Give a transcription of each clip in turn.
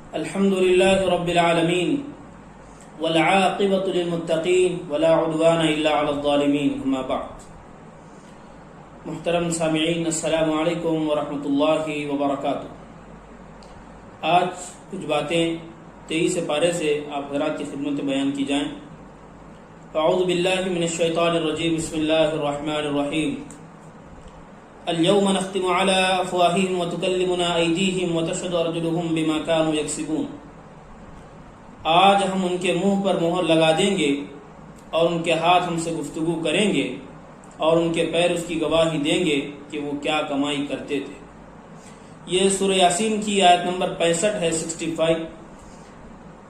الحمد لله رب العالمين والعاقبة للمتقين ولا عدوان إلا على الظالمين اما بعد. محترم سامعین، السلام علیکم ورحمۃ اللہ وبرکاتہ. آج کچھ باتیں 23 پارے سے آپ حضرات کی خدمت میں بیان کی جائیں. اعوذ باللہ من الشیطان الرجیم، بسم اللہ الرحمن الرحیم. اليوم نختم على افواههم وتكلمنا ايديهم وتشهد ارجلهم بما كانوا يكسبون. آج ہم ان کے منہ پر مہر لگا دیں گے اور ان کے ہاتھ ہم سے گفتگو کریں گے اور ان کے پیر اس کی گواہی دیں گے کہ وہ کیا کمائی کرتے تھے. یہ سورہ یاسین کی آیت نمبر 65 ہے، 65.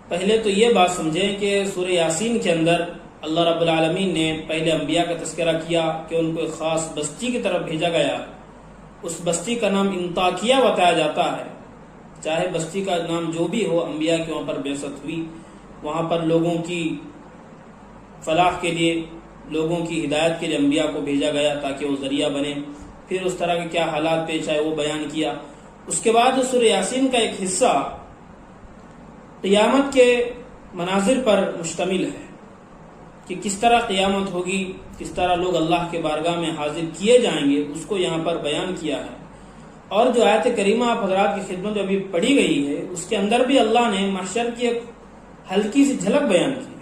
پہلے تو یہ بات سمجھیں کہ سورہ یاسین کے اندر اللہ رب العالمین نے پہلے انبیاء کا تذکرہ کیا کہ ان کو ایک خاص بستی کی طرف بھیجا گیا. اس بستی کا نام انطاکیہ بتایا جاتا ہے. چاہے بستی کا نام جو بھی ہو، انبیاء کی وہاں پر بعثت ہوئی، وہاں پر لوگوں کی فلاح کے لیے، لوگوں کی ہدایت کے لیے انبیاء کو بھیجا گیا تاکہ وہ ذریعہ بنے. پھر اس طرح کے کیا حالات پیش آئے وہ بیان کیا. اس کے بعد سورہ یاسین کا ایک حصہ قیامت کے مناظر پر مشتمل ہے کہ کس طرح قیامت ہوگی، کس طرح لوگ اللہ کے بارگاہ میں حاضر کیے جائیں گے، اس کو یہاں پر بیان کیا ہے. اور جو آیت کریمہ آپ حضرات کی خدمت میں ابھی پڑھی گئی ہے، اس کے اندر بھی اللہ نے محشر کی ایک ہلکی سی جھلک بیان کی.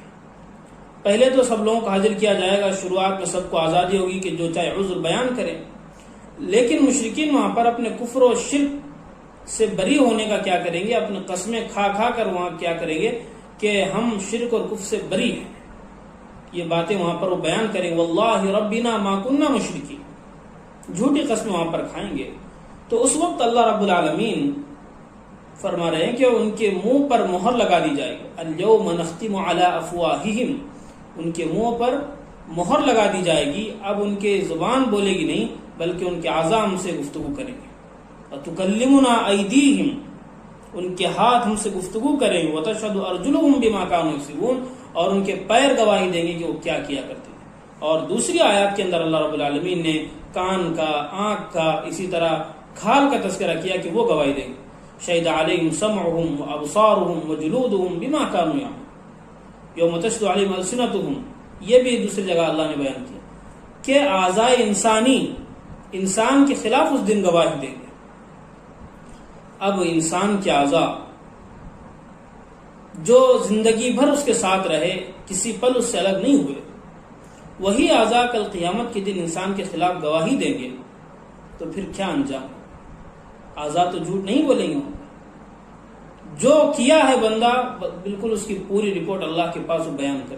پہلے تو سب لوگوں کو حاضر کیا جائے گا، شروعات میں سب کو آزادی ہوگی کہ جو چاہے عذر بیان کریں. لیکن مشرکین وہاں پر اپنے کفر و شرک سے بری ہونے کا کیا کریں گے، اپنے قسمیں کھا کھا کر وہاں کیا کریں گے کہ ہم شرک اور کفر سے بری ہیں. یہ باتیں وہاں پر وہ بیان کریں گے، واللہ ربنا ما کننا مشرکین، جھوٹی قسمیں وہاں پر کھائیں گے. تو اس وقت اللہ رب العالمین فرما رہے ہیں کہ ان کے منہ پر مہر لگا دی جائے گی. الیوم نختم علی افواہہم، ان کے منہ پر مہر لگا دی جائے گی. اب ان کے زبان بولے گی نہیں بلکہ ان کے اعضاء ہم سے گفتگو کریں گے. وتکلمنا ایدیہم، ان کے ہاتھ ہم سے گفتگو کریں گے. وتشہد ارجلہم بما کانوا یکسبون، اور ان کے پیر گواہی دیں گے کہ وہ کیا کیا کرتے ہیں. اور دوسری آیات کے اندر اللہ رب العالمین نے کان کا، آنکھ کا، اسی طرح کھال کا تذکرہ کیا کہ وہ گواہی دیں گے. شہد علیہم سمعہم وابصارہم وجلودہم بما کانوا یعملون یوم تشہد علیہم السنتہم. یہ بھی دوسری جگہ اللہ نے بیان کیا کہ اعضاء انسانی انسان کے خلاف اس دن گواہی دیں گے. اب انسان کے اعضاء جو زندگی بھر اس کے ساتھ رہے، کسی پل اس سے الگ نہیں ہوئے، وہی اعضاء کل قیامت کے دن انسان کے خلاف گواہی دیں گے. تو پھر کیا انجام؟ اعضاء تو جھوٹ نہیں بولیں گے. جو کیا ہے بندہ بالکل اس کی پوری رپورٹ اللہ کے پاس بیان کر.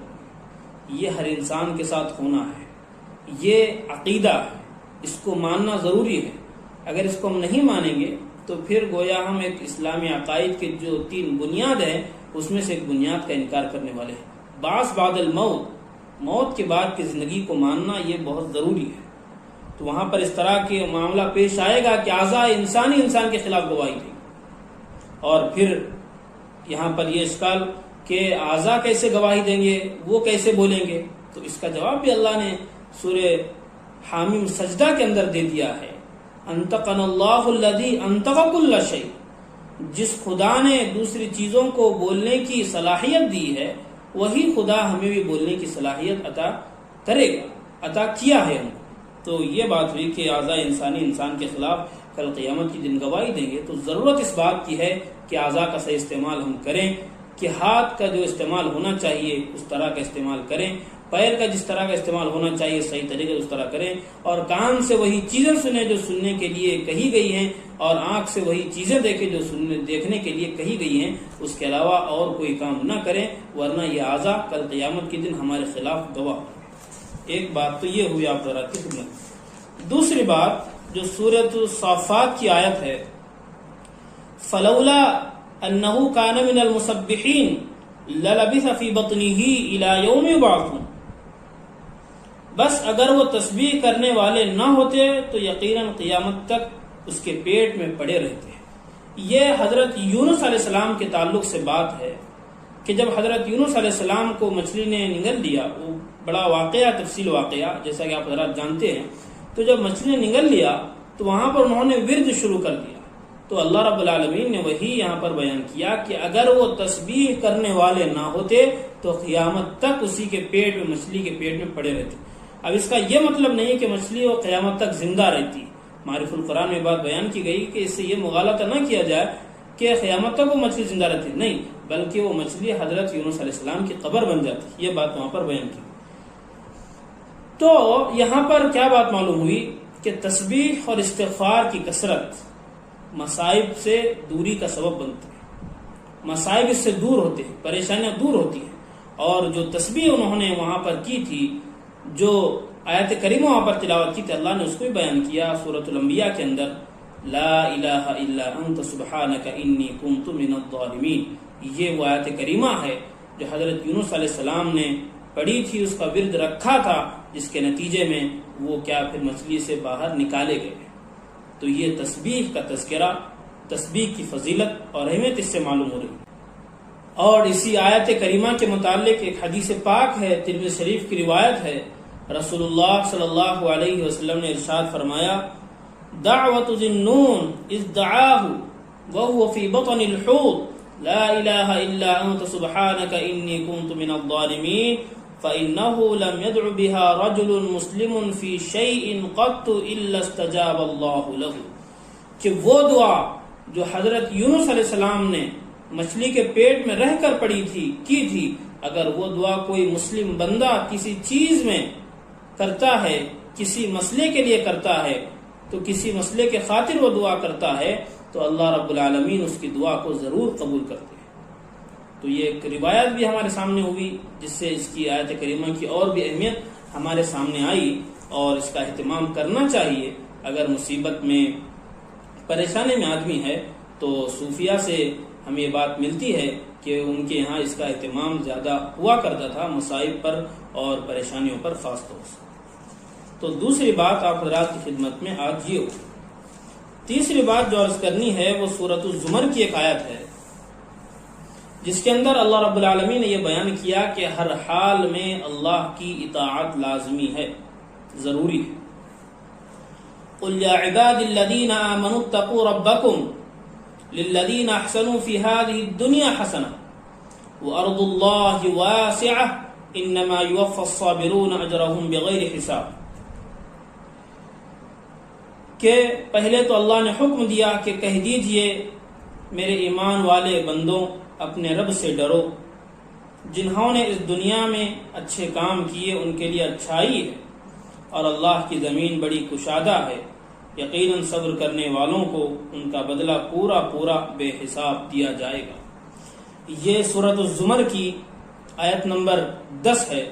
یہ ہر انسان کے ساتھ ہونا ہے، یہ عقیدہ ہے، اس کو ماننا ضروری ہے. اگر اس کو ہم نہیں مانیں گے تو پھر گویا ہم ایک اسلامی عقائد کے جو 3 بنیاد ہیں اس میں سے ایک بنیاد کا انکار کرنے والے ہیں. بعث بعد الموت، موت کے بعد کی زندگی کو ماننا یہ بہت ضروری ہے. تو وہاں پر اس طرح کے معاملہ پیش آئے گا کہ اعضاء انسانی انسان کے خلاف گواہی دیں. اور پھر یہاں پر یہ اشکال کہ اعضاء کیسے گواہی دیں گے، وہ کیسے بولیں گے؟ تو اس کا جواب بھی اللہ نے سورہ حامیم سجدہ کے اندر دے دیا ہے. انطقنا اللہ الذی انطق کل شیء، جس خدا نے دوسری چیزوں کو بولنے کی صلاحیت دی ہے وہی خدا ہمیں بھی بولنے کی صلاحیت عطا کرے گا، عطا کیا ہے ہم. تو یہ بات ہوئی کہ اعضاء انسانی انسان کے خلاف کل قیامت کی دن گواہی دیں گے. تو ضرورت اس بات کی ہے کہ اعضاء کا صحیح استعمال ہم کریں، کہ ہاتھ کا جو استعمال ہونا چاہیے اس طرح کا استعمال کریں، پیر کا جس طرح کا استعمال ہونا چاہیے صحیح طریقے سے اس طرح کریں، اور کان سے وہی چیزیں سنیں جو سننے کے لیے کہی گئی ہیں، اور آنکھ سے وہی چیزیں دیکھیں جو دیکھنے کے لیے کہی گئی ہیں. اس کے علاوہ اور کوئی کام نہ کریں، ورنہ یہ اعضاء کل قیامت کے دن ہمارے خلاف گواہ. ایک بات تو یہ ہوئی آپ حضرات کی خدمت. دوسری بات جو سورۃ الصافات کی آیت ہے، فلولا انہ کان من المسبحین للبث فی بطنہ الی یوم یبعثون. بس اگر وہ تسبیح کرنے والے نہ ہوتے تو یقیناً قیامت تک اس کے پیٹ میں پڑے رہتے. یہ حضرت یونس علیہ السلام کے تعلق سے بات ہے کہ جب حضرت یونس علیہ السلام کو مچھلی نے نگل لیا، وہ بڑا واقعہ، تفصیل واقعہ جیسا کہ آپ حضرات جانتے ہیں. تو جب مچھلی نے نگل لیا تو وہاں پر انہوں نے ورد شروع کر دیا تو اللہ رب العالمین نے وہی یہاں پر بیان کیا کہ اگر وہ تسبیح کرنے والے نہ ہوتے تو قیامت تک اسی کے پیٹ میں، مچھلی کے پیٹ میں پڑے رہتے۔ اب اس کا یہ مطلب نہیں کہ مچھلی وہ قیامت تک زندہ رہتی۔ معرف القرآن میں بات بیان کی گئی کہ اس سے یہ مغالطہ نہ کیا جائے کہ قیامت تک وہ مچھلی زندہ رہتی، نہیں، بلکہ وہ مچھلی حضرت یونس علیہ السلام کی قبر بن جاتی۔ یہ بات وہاں پر بیان کی۔ تو یہاں پر کیا بات معلوم ہوئی کہ تسبیح اور استغفار کی کثرت مصائب سے دوری کا سبب بنتی ہے، مصائب اس سے دور ہوتے ہیں، پریشانیاں دور ہوتی ہیں۔ اور جو تسبیح انہوں نے وہاں پر کی تھی، جو آیت کریمہ وہاں پر تلاوت کی تھی، اللہ نے اس کو بھی بیان کیا سورۃ الانبیاء کے اندر، لا الہ الا انت سبحانک انی کنت من الظالمین۔ یہ وہ آیت کریمہ ہے جو حضرت یونس علیہ السلام نے پڑھی تھی، اس کا ورد رکھا تھا، جس کے نتیجے میں وہ کیا پھر مچھلی سے باہر نکالے گئے۔ تو یہ تسبیح کا تذکرہ، تسبیح کی فضیلت اور اہمیت اس سے معلوم ہو رہی ہے۔ اور اسی آیت کریمہ کے متعلق ایک حدیث پاک ہے، ترمذی شریف کی روایت ہے، رسول اللہ صلی اللہ علیہ وسلم نے ارشاد فرمایا، دعوت ذی النون اذ دعاہ وهو فی بطن الحوت لا الہ الا انت سبحانک انی کنت من الظالمین فإنه لم يدع بها رجل مسلم في شيء قط إلا استجاب الله له۔ کہ وہ دعا جو حضرت یونس علیہ السلام نے مچھلی کے پیٹ میں رہ کر پڑھی تھی، کی تھی، اگر وہ دعا کوئی مسلم بندہ کسی چیز میں کرتا ہے، کسی مسئلے کے لیے کرتا ہے، تو کسی مسئلے کے خاطر وہ دعا کرتا ہے، تو اللہ رب العالمین اس کی دعا کو ضرور قبول کرتے ہیں۔ تو یہ ایک روایت بھی ہمارے سامنے ہوئی، جس سے اس کی آیت کریمہ کی اور بھی اہمیت ہمارے سامنے آئی، اور اس کا اہتمام کرنا چاہیے۔ اگر مصیبت میں، پریشانی میں آدمی ہے تو صوفیہ سے ہمیں یہ بات ملتی ہے کہ ان کے یہاں اس کا اہتمام زیادہ ہوا کرتا تھا، مصائب پر اور پریشانیوں پر خاص طور سے۔ تو دوسری بات آپ حضرات کی خدمت میں آج یہ ہو۔ تیسری بات جو عرض کرنی ہے وہ سورۃ الزمر کی ایک آیت ہے، جس کے اندر اللہ رب العالمین نے یہ بیان کیا کہ ہر حال میں اللہ کی اطاعت لازمی ہے، ضروری ہے۔ قل یا عباد الذین آمنوا اتقوا ربکم للذین احسنوا فی هذه الدنیا حسنہ وارض اللہ واسعہ انما یوفی الصابرون اجرهم بغیر حساب۔ کہ پہلے تو اللہ نے حکم دیا کہ کہہ دیجئے میرے ایمان والے بندوں، اپنے رب سے ڈرو، جنہوں نے اس دنیا میں اچھے کام کیے ان کے لیے اچھائی ہے، اور اللہ کی زمین بڑی کشادہ ہے، یقیناً صبر کرنے والوں کو ان کا بدلہ پورا پورا بے حساب دیا جائے گا۔ یہ سورۃ الزمر کی آیت نمبر 10 ہے،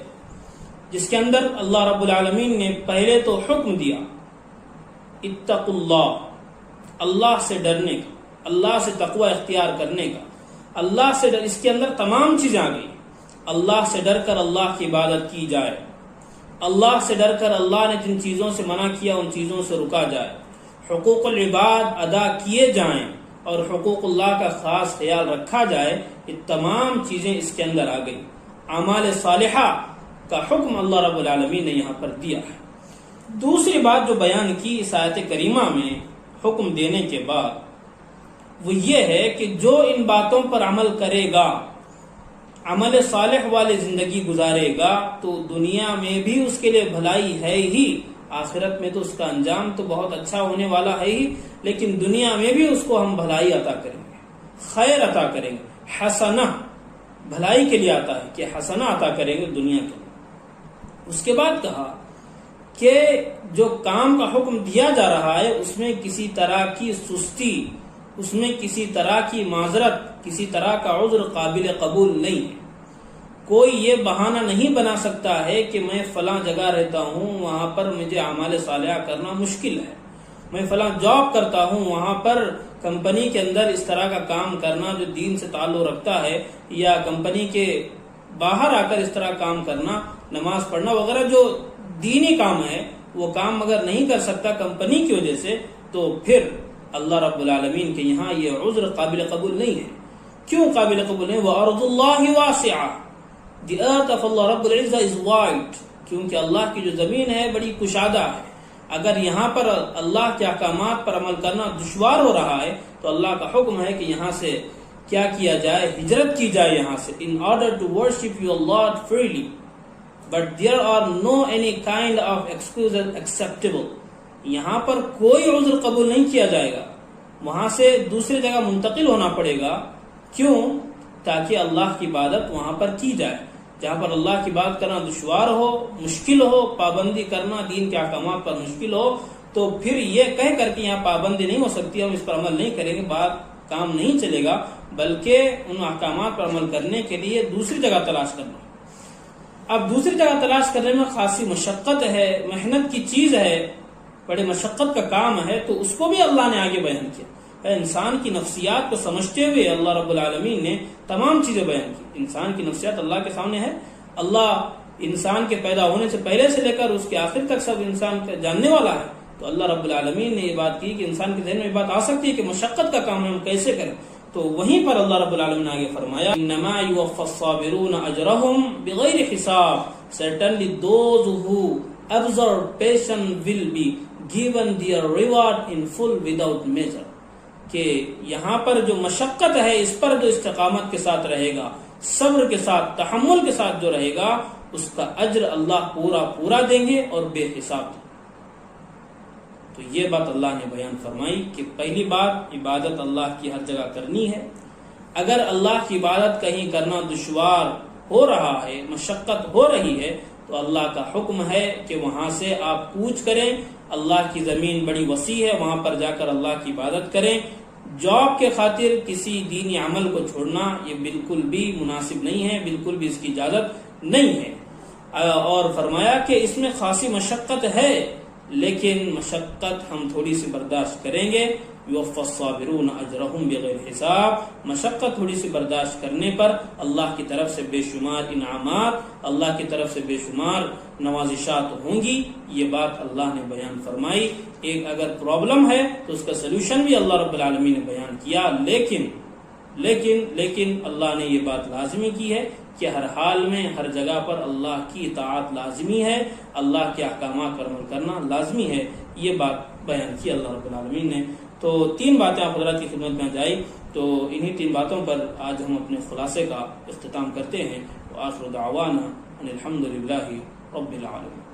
جس کے اندر اللہ رب العالمین نے پہلے تو حکم دیا اتقوا اللہ، اللہ سے ڈرنے کا، اللہ سے تقوی اختیار کرنے کا، اللہ سے ڈر، اس کے اندر تمام چیزیں آ گئی۔ اللہ سے ڈر کر اللہ کی عبادت کی جائے، اللہ سے ڈر کر اللہ نے جن چیزوں سے منع کیا ان چیزوں سے رکا جائے، حقوق العباد ادا کیے جائیں اور حقوق اللہ کا خاص خیال رکھا جائے۔ یہ تمام چیزیں اس کے اندر آ گئی۔ اعمال صالحہ کا حکم اللہ رب العالمین نے یہاں پر دیا ہے۔ دوسری بات جو بیان کی اس آیت کریمہ میں حکم دینے کے بعد، وہ یہ ہے کہ جو ان باتوں پر عمل کرے گا، عمل صالح والی زندگی گزارے گا، تو دنیا میں بھی اس کے لیے بھلائی ہے ہی، آخرت میں تو اس کا انجام تو بہت اچھا ہونے والا ہے ہی، لیکن دنیا میں بھی اس کو ہم بھلائی عطا کریں گے، خیر عطا کریں گے۔ حسنہ بھلائی کے لیے آتا ہے کہ حسنہ عطا کریں گے دنیا کے لیے۔ اس کے بعد کہا کہ جو کام کا حکم دیا جا رہا ہے اس میں کسی طرح کی سستی، اس میں کسی طرح کی معذرت، کسی طرح کا عذر قابل قبول نہیں ہے۔ کوئی یہ بہانہ نہیں بنا سکتا ہے کہ میں فلاں جگہ رہتا ہوں، وہاں پر مجھے اعمال صالحہ کرنا مشکل ہے، میں فلاں جاب کرتا ہوں، وہاں پر کمپنی کے اندر اس طرح کا کام کرنا جو دین سے تعلق رکھتا ہے، یا کمپنی کے باہر آ کر اس طرح کام کرنا، نماز پڑھنا وغیرہ جو دینی کام ہے، وہ کام اگر نہیں کر سکتا کمپنی کی وجہ سے، تو پھر اللہ رب العالمین کے یہاں یہ عذر قابل قبول نہیں ہے۔ کیوں قابل قبول نہیں؟ وَأَرْضُ اللَّهِ وَاسِعَةٌ، the earth of Allah Rabb al-Izzah is wide، کیونکہ اللہ کی جو زمین ہے بڑی کشادہ ہے، اگر یہاں پر اللہ کے احکامات پر عمل کرنا دشوار ہو رہا ہے تو اللہ کا حکم ہے کہ یہاں سے کیا کیا جائے، ہجرت کی جائے یہاں سے. in order to worship your Lord freely, but there are no any kind of excuses acceptable. یہاں پر کوئی عذر قبول نہیں کیا جائے گا، وہاں سے دوسری جگہ منتقل ہونا پڑے گا. کیوں؟ تاکہ اللہ کی عبادت وہاں پر کی جائے. جہاں پر اللہ کی بات کرنا دشوار ہو، مشکل ہو، پابندی کرنا دین کے احکامات پر مشکل ہو، تو پھر یہ کہہ کر کے یہاں پابندی نہیں ہو سکتی، ہم اس پر عمل نہیں کریں گے، بات کام نہیں چلے گا، بلکہ ان احکامات پر عمل کرنے کے لیے دوسری جگہ تلاش کرنا. اب دوسری جگہ تلاش کرنے میں خاصی مشقت ہے، محنت کی چیز ہے، بڑے مشقت کا کام ہے، تو اس کو بھی اللہ نے آگے بیان کیا. انسان کی نفسیات کو سمجھتے ہوئے اللہ رب العالمین نے تمام چیزیں بیان کی. انسان کی نفسیات اللہ کے سامنے ہے. اللہ انسان کے پیدا ہونے سے پہلے سے لے کر اس کے آخر تک سب انسان کا جاننے والا ہے. تو اللہ رب العالمین نے یہ بات کی کہ انسان کے ذہن میں یہ بات آ سکتی ہے کہ مشقت کا کام ہم کیسے کریں. تو وہیں پر اللہ رب العالمین نے آگے فرمایا انما یوفی الصابرون اجرهم بغیر حساب. Certainly those who observe patience will be given their reward in full without measure. کہ یہاں پر جو مشقت ہے اس پر جو استقامت کے ساتھ رہے گا، صبر کے ساتھ، تحمل کے ساتھ جو رہے گا، اس کا اجر اللہ پورا دیں گے اور بے حساب. تو یہ بات اللہ نے بیان فرمائی کہ پہلی بات عبادت اللہ کی ہر جگہ کرنی ہے. اگر اللہ کی عبادت کہیں کرنا دشوار ہو رہا ہے، مشقت ہو رہی ہے، تو اللہ کا حکم ہے کہ وہاں سے آپ کوچ کریں. اللہ کی زمین بڑی وسیع ہے، وہاں پر جا کر اللہ کی عبادت کریں. جاب کے خاطر کسی دینی عمل کو چھوڑنا یہ بالکل بھی مناسب نہیں ہے، بالکل بھی اس کی اجازت نہیں ہے. اور فرمایا کہ اس میں خاصی مشقت ہے، لیکن مشقت ہم تھوڑی سی برداشت کریں گے. یوفی الصابرون اجرهم بغیر حساب. مشقت تھوڑی سی برداشت کرنے پر اللہ کی طرف سے بے شمار انعامات، اللہ کی طرف سے بے شمار نوازشات ہوں گی. یہ بات اللہ نے بیان فرمائی. ایک اگر پرابلم ہے تو اس کا سلوشن بھی اللہ رب العالمین نے بیان کیا، لیکن اللہ نے یہ بات لازمی کی ہے کہ ہر حال میں ہر جگہ پر اللہ کی اطاعت لازمی ہے، اللہ کے احکامات پر عمل کرنا لازمی ہے. یہ بات بیان کی اللہ رب العالمین نے. تو 3 باتیں آپ حضرات کی خدمت میں جائی. تو انہی 3 باتوں پر آج ہم اپنے خلاصے کا اختتام کرتے ہیں. وآخر دعوانا ان الحمد للہ رب العالمین.